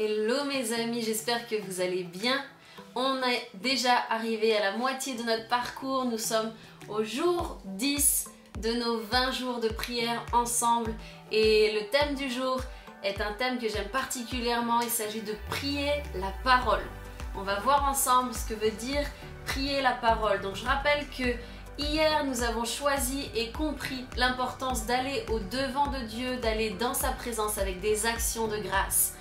Hello mes amis, j'espère que vous allez bien. On est déjà arrivé à la moitié de notre parcours. Nous sommes au jour 10 de nos 20 jours de prière ensemble. Et le thème du jour est un thème que j'aime particulièrement. Il s'agit de prier la parole. On va voir ensemble ce que veut dire prier la parole. Donc je rappelle que hier nous avons choisi et compris l'importance d'aller au devant de Dieu, d'aller dans sa présence avec des actions de grâce,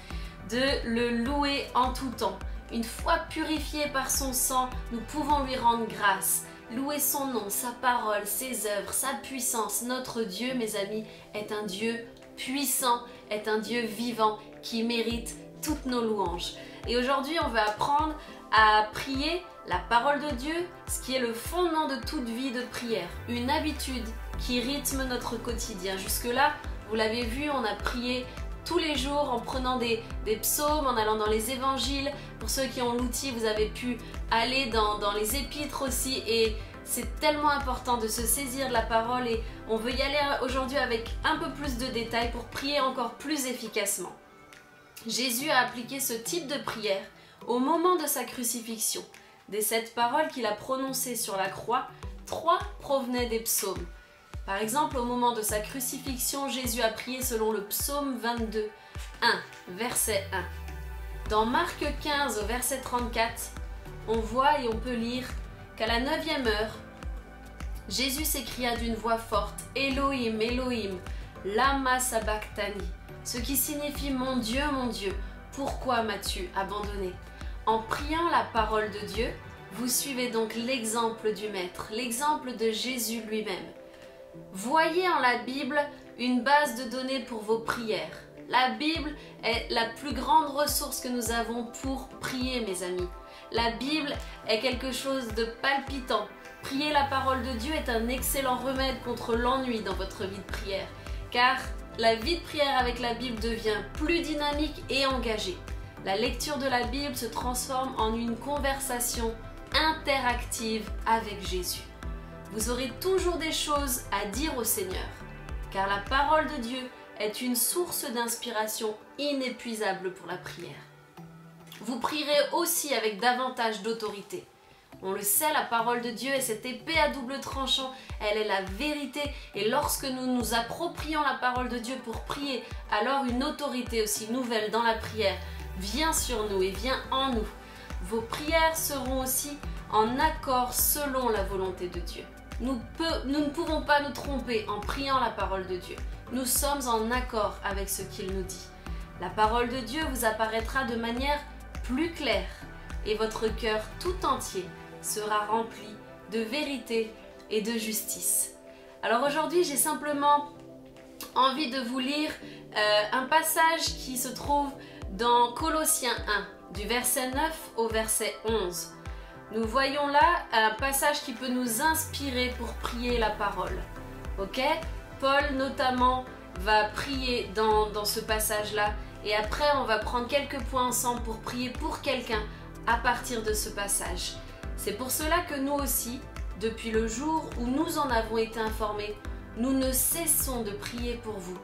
de le louer en tout temps. Une fois purifiés par son sang, nous pouvons lui rendre grâce. Louer son nom, sa parole, ses œuvres, sa puissance. Notre Dieu, mes amis, est un Dieu puissant, est un Dieu vivant qui mérite toutes nos louanges. Et aujourd'hui, on va apprendre à prier la parole de Dieu, ce qui est le fondement de toute vie de prière. Une habitude qui rythme notre quotidien. Jusque-là, vous l'avez vu, on a prié tous les jours en prenant des psaumes, en allant dans les évangiles. Pour ceux qui ont l'outil, vous avez pu aller dans les épîtres aussi. Et c'est tellement important de se saisir de la parole. Et on veut y aller aujourd'hui avec un peu plus de détails pour prier encore plus efficacement. Jésus a appliqué ce type de prière au moment de sa crucifixion. Des 7 paroles qu'il a prononcées sur la croix, 3 provenaient des psaumes. Par exemple, au moment de sa crucifixion, Jésus a prié selon le psaume 22, 1, verset 1. Dans Marc 15, au verset 34, on voit et on peut lire qu'à la 9e heure, Jésus s'écria d'une voix forte, « Elohim, Elohim, lama sabachthani », ce qui signifie « Mon Dieu, pourquoi m'as-tu abandonné ?» En priant la parole de Dieu, vous suivez donc l'exemple du Maître, l'exemple de Jésus lui-même. Voyez en la Bible une base de données pour vos prières. La Bible est la plus grande ressource que nous avons pour prier, mes amis. La Bible est quelque chose de palpitant. Prier la parole de Dieu est un excellent remède contre l'ennui dans votre vie de prière, car la vie de prière avec la Bible devient plus dynamique et engagée. La lecture de la Bible se transforme en une conversation interactive avec Jésus. Vous aurez toujours des choses à dire au Seigneur, car la parole de Dieu est une source d'inspiration inépuisable pour la prière. Vous prierez aussi avec davantage d'autorité. On le sait, la parole de Dieu est cette épée à double tranchant, elle est la vérité, et lorsque nous nous approprions la parole de Dieu pour prier, alors une autorité aussi nouvelle dans la prière vient sur nous et vient en nous. Vos prières seront aussi en accord selon la volonté de Dieu. Nous ne pouvons pas nous tromper en priant la parole de Dieu. Nous sommes en accord avec ce qu'il nous dit. La parole de Dieu vous apparaîtra de manière plus claire et votre cœur tout entier sera rempli de vérité et de justice. Alors aujourd'hui, j'ai simplement envie de vous lire un passage qui se trouve dans Colossiens 1, du verset 9 au verset 11. Nous voyons là un passage qui peut nous inspirer pour prier la parole. Ok? Paul notamment va prier dans ce passage-là et après on va prendre quelques points ensemble pour prier pour quelqu'un à partir de ce passage. C'est pour cela que nous aussi, depuis le jour où nous en avons été informés, nous ne cessons de prier pour vous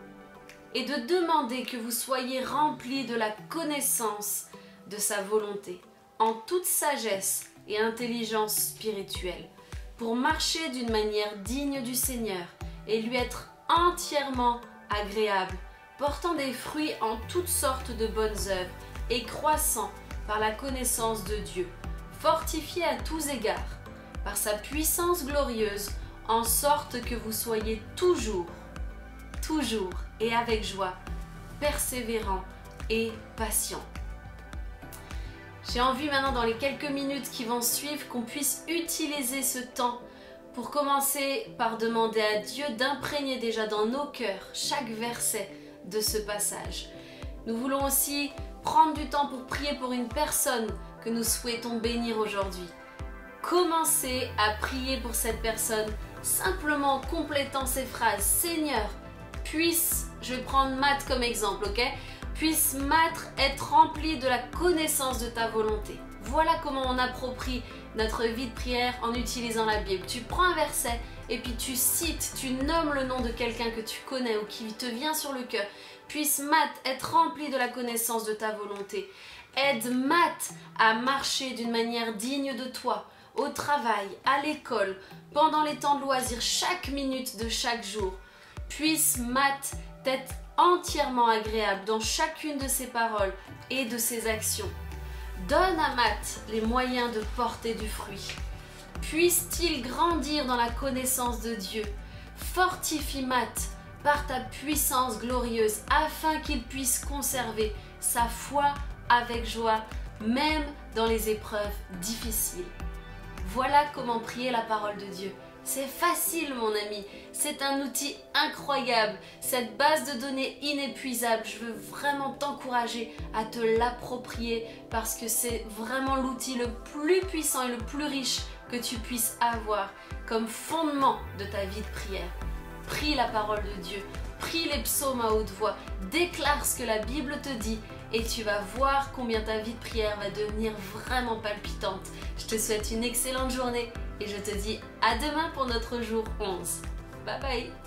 et de demander que vous soyez remplis de la connaissance de sa volonté, en toute sagesse et intelligence spirituelle, pour marcher d'une manière digne du Seigneur et lui être entièrement agréable, portant des fruits en toutes sortes de bonnes œuvres et croissant par la connaissance de Dieu, fortifié à tous égards par sa puissance glorieuse, en sorte que vous soyez toujours et avec joie, persévérants et patients. J'ai envie maintenant, dans les quelques minutes qui vont suivre, qu'on puisse utiliser ce temps pour commencer par demander à Dieu d'imprégner déjà dans nos cœurs chaque verset de ce passage. Nous voulons aussi prendre du temps pour prier pour une personne que nous souhaitons bénir aujourd'hui. Commencez à prier pour cette personne simplement en complétant ces phrases. Seigneur, puisse, je vais prendre Matt comme exemple, ok? Puisse Matt être rempli de la connaissance de ta volonté. Voilà comment on approprie notre vie de prière en utilisant la Bible. Tu prends un verset et puis tu cites, tu nommes le nom de quelqu'un que tu connais ou qui te vient sur le cœur. Puisse Matt être rempli de la connaissance de ta volonté. Aide Matt à marcher d'une manière digne de toi, au travail, à l'école, pendant les temps de loisirs, chaque minute de chaque jour. Puisse Matt être entièrement agréable dans chacune de ses paroles et de ses actions. Donne à Matt les moyens de porter du fruit. Puisse-t-il grandir dans la connaissance de Dieu. Fortifie Matt par ta puissance glorieuse afin qu'il puisse conserver sa foi avec joie, même dans les épreuves difficiles. Voilà comment prier la parole de Dieu. C'est facile mon ami, c'est un outil incroyable, cette base de données inépuisable. Je veux vraiment t'encourager à te l'approprier parce que c'est vraiment l'outil le plus puissant et le plus riche que tu puisses avoir comme fondement de ta vie de prière. Prie la parole de Dieu, prie les psaumes à haute voix, déclare ce que la Bible te dit et tu vas voir combien ta vie de prière va devenir vraiment palpitante. Je te souhaite une excellente journée et je te dis à demain pour notre jour 11. Bye bye!